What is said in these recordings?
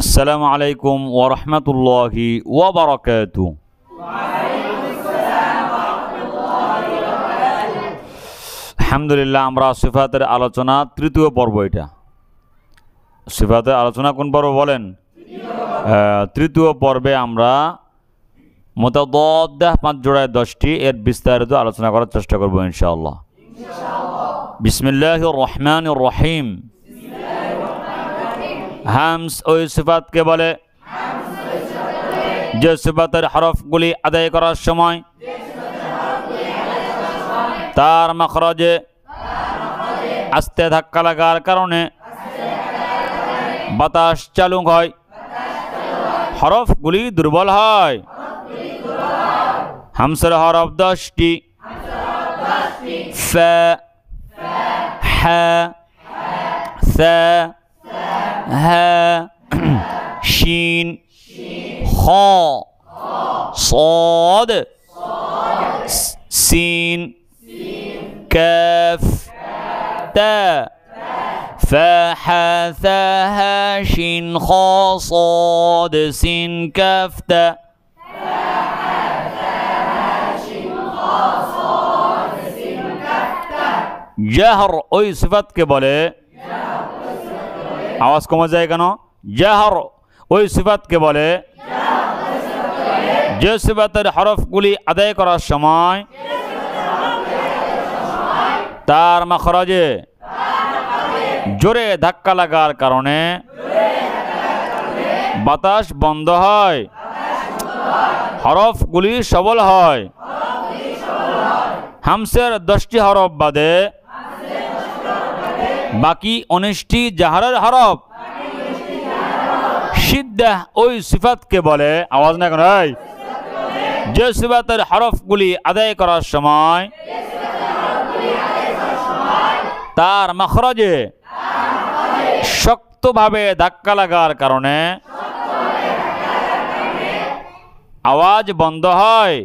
আসসালামু আলাইকুম ওয়া রাহমাতুল্লাহি ওয়া বারাকাতুহু। আলহামদুলিল্লাহ, আমরা সিফাতের আলোচনা তৃতীয় পর্ব। এটা সিফাতের আলোচনা কোন পর্ব বলেন? তৃতীয় পর্বে আমরা মুতাদাদ্দাহ 5 জোড়ায় 10টি এর বিস্তারিত আলোচনা করার চেষ্টা করব ইনশাআল্লাহ। বিসমিল্লাহির রহমানির রহিম। হামস ওই সিফাতকে বলে যে সিফাতের হরফগুলি আদায় করার সময় তার মাখরাজে আস্তে ধাক্কা লাগার কারণে বাতাস চালু হয়, হরফগুলি দুর্বল হয়। হামসের হরফ 10টি: ফা, হা, সা, হা, শিন, খ, صاد, سين, كاف, تاء, فا, حا, ثا, ها, شين, خ, صاد, سين, كاف, تاء। জাহর ওই সিফাতকে বলে, আওয়াজ কমে যায় কেন? জাহর ওই সিফাতকে বলে যে সিফাতের হরফগুলি আদায় করার সময় তার মাখরাজে জোরে ধাক্কা লাগার কারণে বাতাস বন্ধ হয়, হরফগুলি সবল হয়। হামসের 10টি হরফ বাদে বাকি 19টি জাহারের হরফ সিদ্দাহ ওই সিফাতকে বলে, আওয়াজ না কেন, যে সিফাতের হরফগুলি আদায় করার সময় তার মাখরাজে শক্তভাবে ধাক্কা লাগার কারণে আওয়াজ বন্ধ হয়,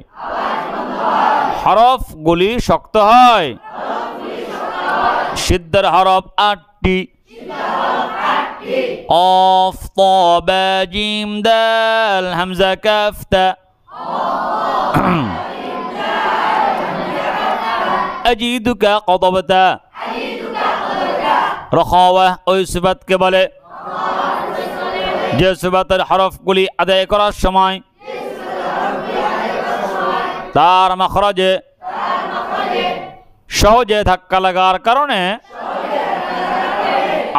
হরফগুলি শক্ত হয়। সিদ্ধার হরফ 8টি: قاف طا با جيم دال همزة كاف تاء أجيدك قطبت رخاوة ওই সিফাতকে বলে যে সিফাতের হরফগুলি আদায় করার সময় তার মাখরাজে সহজে ধাক্কা লাগার কারণে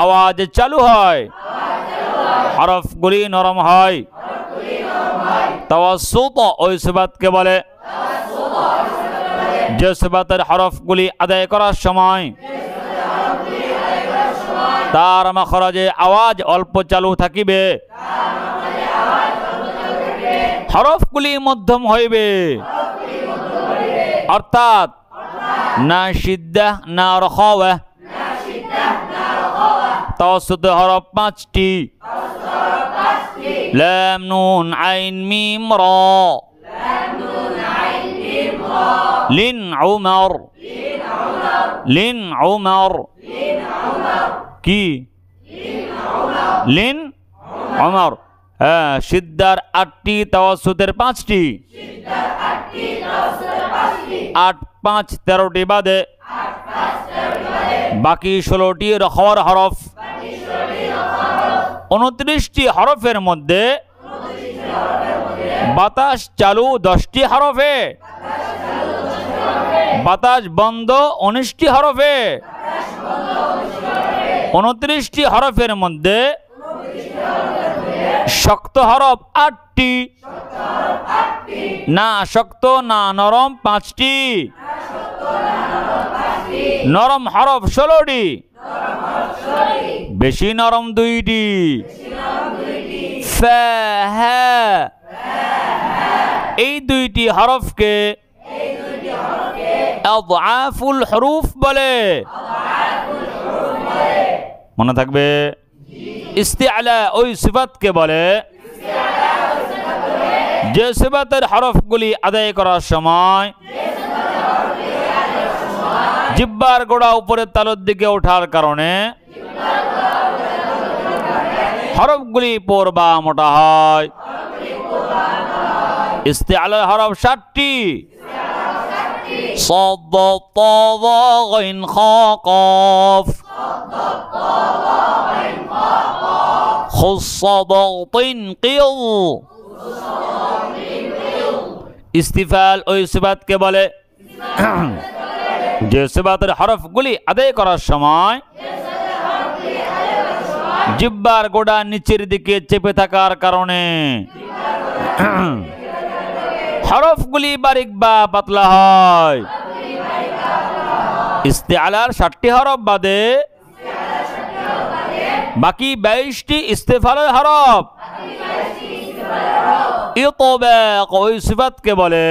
আওয়াজ চালু হয়, হরফগুলি নরম হয়। তাওয়াসসুত ওই সিফাতকে বলে যে সিফাতের হরফগুলি আদায় করার সময় তার মাখরাজে আওয়াজ অল্প চালু থাকিবে, হরফগুলি মধ্যম হইবে, অর্থাৎ না সিদ্দাহ না রখাওয়াহ। তাওয়াসসুত হরফ 5টি: লাম নুন আইন মিম রা লিন উমর, লিন উমর কি লিন উমর। সিদ্দার 8টি, তাওয়াসসুতের 5টি। 8, 5, 13টি বাদে বাকি 16টি রখাওয়ার হরফ। 29টি হরফের মধ্যে বাতাস চালু 10টি হরফে, বাতাস বন্ধ 19টি হরফে। 29টি হরফের মধ্যে শক্ত হরফ 8টি, না শক্ত না নরম 5টি, নরম হরফ 16টি, বেশি নরম 2টি। ফা, হা এই 2টি হরফকে আযআফুল হুরুফ বলে, মনে থাকবে। ইস্তিআলা ওই সিফাতকে বলে যে সিফাতের হরফগুলি আদায় করার সময় জিহ্বার গোড়া উপরের তালুর দিকে ওঠার কারণে হরফগুলি পড়বা মোটা হয়। ইস্তিআলার হরফ 60টি। صاد طاء غين خاء قاف خص ضغط قيض ইস্তিফাল ওই সিফাতকে বলে যে সিফাতের হরফগুলি আদায় করার সময় জিহ্বার গোড়া নিচের দিকে চেপে থাকার কারণে হরফগুলি বারিক বা পাতলা হয়। ইস্তিআলার 60টি হরফ বাদে বাকি 22টি ইস্তিফালের হরফ। ইতবাক ওই সিফাতকে বলে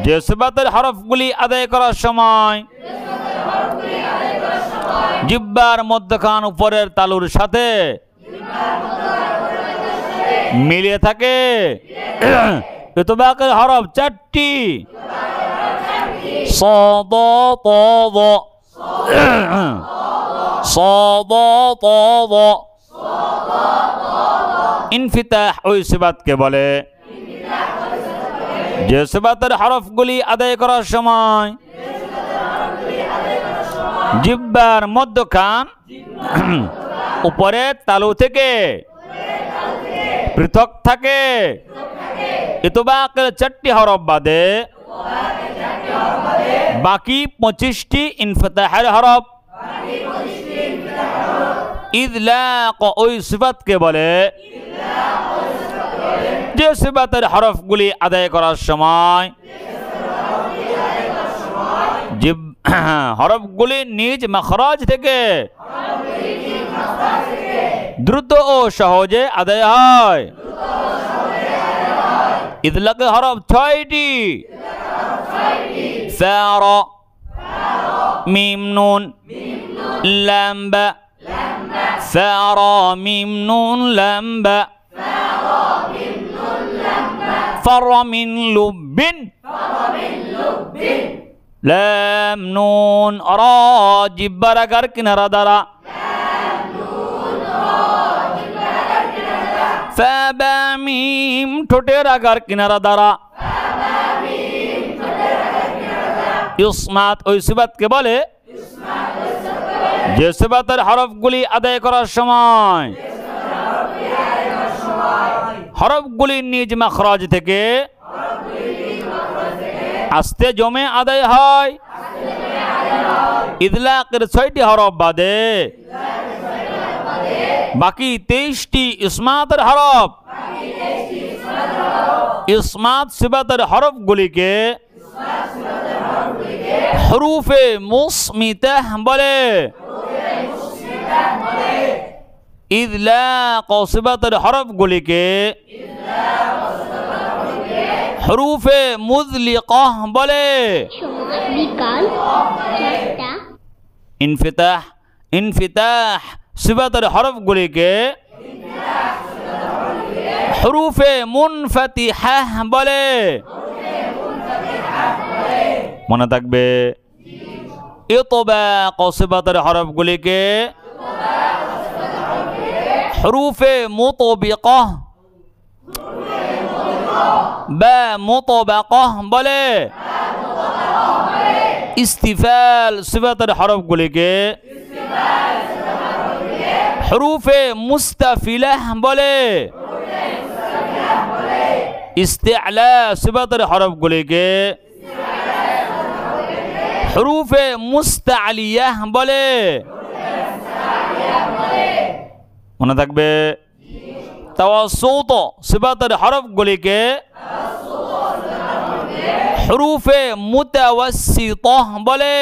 যে সিফাতের হরফগুলি আদায় করার সময় জিহ্বার মধ্যখান উপরের তালুর সাথে মিলিয়ে থাকে। ইতবাকের হরফ 4টি। صاد طاء صاد طاء ইনফিতাহ ওই সিফাতকে বলে যে সিফাতের হরফগুলি আদায় করার সময় জিহ্বার মধ্যখান উপরের তালু থেকে পৃথক থাকে। ইতবাকের 4টি হরফ বাদে বাকি 25টি ইনফিতাহের হরফ। ইদলাক ওই সিফাতকে বলে যে সিফাতের হরফগুলি আদায় করার সময় হরফগুলি নিজ মাখরাজ থেকে দ্রুত ও সহজে আদায় হয়। ইদলাকের হরফ 6টি। ফা মিম নুন লাম বা ফা মিম নুন লাম বা ফর মিন লুবিন লাম নুন রা জিহ্বার আগার কিনারা দ্বারা ফা বা মিম ঠোঁটের আগার কিনারা দ্বারা। ইসমাত ওই সিফাতকে বলে যে সিফাতের হরফগুলি আদায় করার সময় হরফগুলি নিজ মাখরাজ থেকে আস্তে জমে আদায় হয়। ইদলাকের 6টি হরফ বাদে বাকি 23টি ইসমাতের হরফ। ইসমাত সিফাতের হরফগুলিকে হরুফে মুসমিতাহ বলে। ইদলাক সিফাতের হরফগুলিকে হরুফে মুযলিকাহ বলে। ইনফিতাহ সিফাতের হরফগুলিকে হরুফে মুনফাতিহাহ বলে। মনে থাকবে ইতবাক সিফাতের হরফগুলিকে হরুফে মুতবিকাহ বা মুতবাকাহ বলে। ইস্তিফাল সিফাতের হরফগুলিকে হরুফে মুস্তাফিলাহ বলে। ইস্তিআলা সিফাতের হরফগুলিকে হরুফে মুস্তাআলিয়াহ বলে। মনে থাকবে তাওয়াসসুত সিফাতের হরফগুলিকে হরুফে মুতাওয়াসসিতাহ বলে।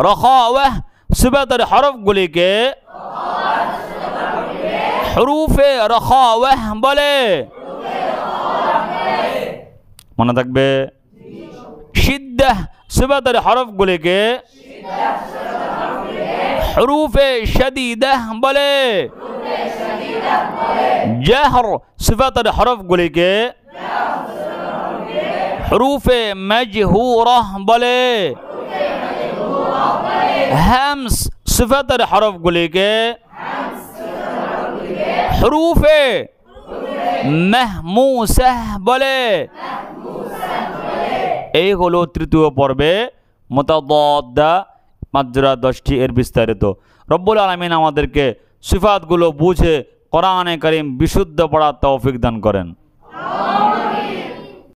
রাখাওয়াহ সিফাতের হরফগুলিকে হরুফে রাখাওয়াহ বলে। মনে থাকবে শিদ্দাহ সিফাতের হরফগুলিকে হরুফে শাদীদাহ বলে। জাহর সিফাতের হরফগুলিকে হরুফে মাজহুরাহ বলে। হামস সিফাতের হরফগুলিকে হুরুফে মাহমুসাহ বলে। এই হলো তৃতীয় পর্বে মুতাদাদ্দা মাজরা 10টি এর বিস্তারিত। রব্বুল আলামিন আমাদেরকে সিফাতগুলো বুঝে কোরআনে কারীম বিশুদ্ধ পড়ার তৌফিক দান করেন।